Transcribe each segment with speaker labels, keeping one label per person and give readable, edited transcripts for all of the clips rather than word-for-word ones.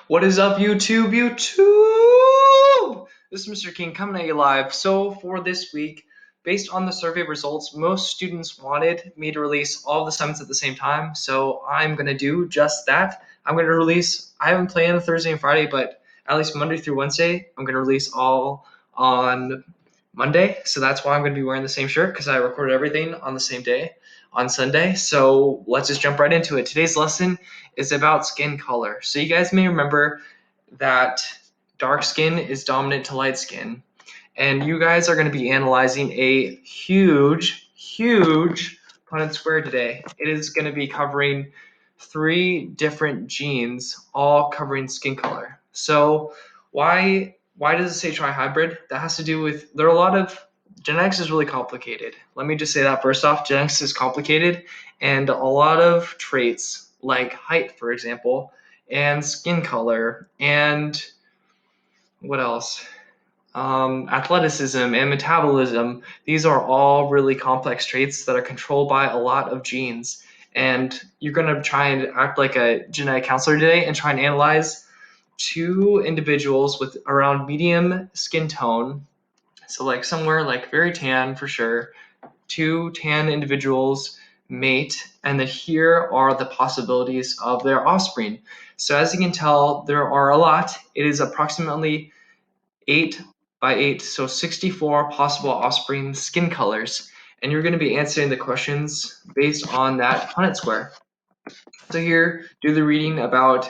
Speaker 1: What is up, YouTube? YouTube! This is Mr. King coming at you live. So, for this week, based on the survey results, most students wanted me to release all the assignments at the same time. So, I'm going to do just that. I'm going to release, I haven't planned Thursday and Friday, but at least Monday through Wednesday, I'm going to release all on Monday. So, that's why I'm going to be wearing the same shirt because I recorded everything on the same day on Sunday. So, let's just jump right into it. Today's lesson is about skin color. So you guys may remember that dark skin is dominant to light skin. And you guys are going to be analyzing a huge Punnett square today. It is going to be covering 3 different genes, all covering skin color. So why does it say trihybrid? That has to do with, there are a lot of, genetics is really complicated. Let me just say that first off, genetics is complicated, and a lot of traits like height, for example, and skin color, and what else? Athleticism and metabolism. These are all really complex traits that are controlled by a lot of genes. And you're going to try and act like a genetic counselor today and try and analyze 2 individuals with around medium skin tone. So like somewhere like very tan for sure. 2 tan individuals mate, and then here are the possibilities of their offspring. So as you can tell, there are a lot. It is approximately 8 by 8, so 64 possible offspring skin colors, and you're going to be answering the questions based on that Punnett square. So here, do the reading about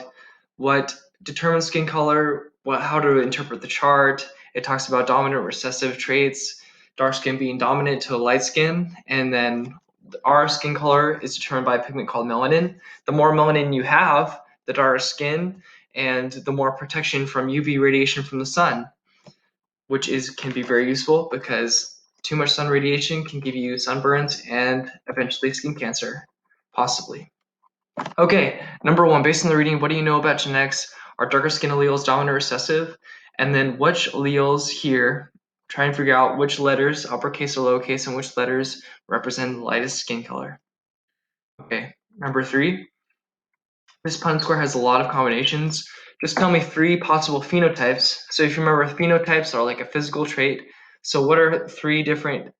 Speaker 1: what determines skin color, how to interpret the chart. It talks about dominant recessive traits, dark skin being dominant to light skin, and then our skin color is determined by a pigment called melanin. The more melanin you have, the darker skin, and the more protection from UV radiation from the sun, which can be very useful because too much sun radiation can give you sunburns and eventually skin cancer, possibly. Okay, number 1, based on the reading, what do you know about genetics? Are darker skin alleles dominant or recessive? And then which alleles here, try and figure out which letters, uppercase or lowercase, and which letters represent the lightest skin color. Okay, number 3, this Punnett square has a lot of combinations. Just tell me 3 possible phenotypes. So if you remember, phenotypes are like a physical trait. So what are 3 different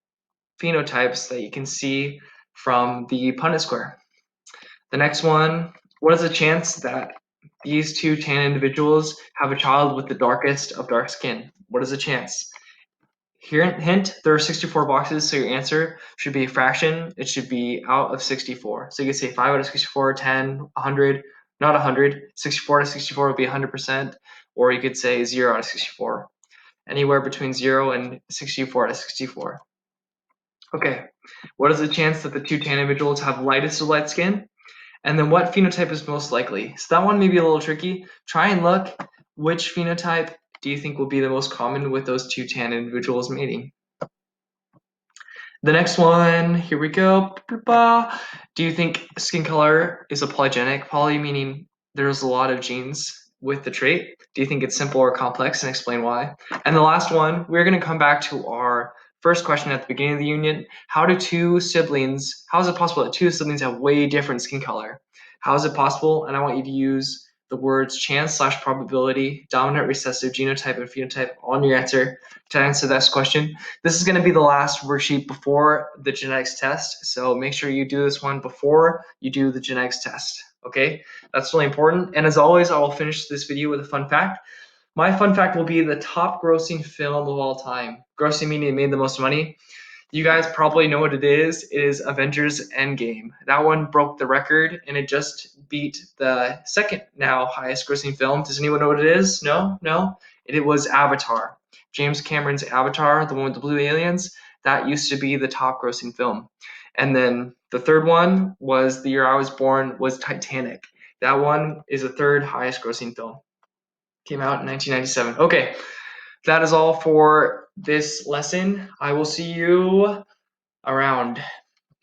Speaker 1: phenotypes that you can see from the Punnett square? The next one, what is the chance that these 2 tan individuals have a child with the darkest of dark skin? What is the chance? Here, hint, there are 64 boxes, so your answer should be a fraction. It should be out of 64. So you could say 5 out of 64, 10, 100, not 100. 64 out of 64 would be 100%, or you could say 0 out of 64. Anywhere between 0 and 64 out of 64. Okay, what is the chance that the 2 tan individuals have lightest of light skin? And then what phenotype is most likely? So that one may be a little tricky. Try and look, which phenotype do you think will be the most common with those 2 tan individuals mating? The next one, here we go. Do you think skin color is a polygenic? Poly meaning there's a lot of genes with the trait. Do you think it's simple or complex, and explain why? And the last one, we're going to come back to our first question at the beginning of the union. How is it possible that 2 siblings have way different skin color? How is it possible? And I want you to use the words chance/probability, dominant, recessive, genotype, and phenotype on your answer to answer this question. This is going to be the last worksheet before the genetics test, so make sure you do this one before you do the genetics test, okay? That's really important. And as always, I will finish this video with a fun fact. My fun fact will be the top grossing film of all time. Grossing meaning it made the most money. You guys probably know what it is. It is Avengers Endgame. That one broke the record, and it just beat the second now highest grossing film. Does anyone know what it is? No? It was Avatar. James Cameron's Avatar, the one with the blue aliens, that used to be the top grossing film. And then the third one was the year I was born, was Titanic. That one is the 3rd highest grossing film. Came out in 1997. Okay, that is all for this lesson. I will see you around.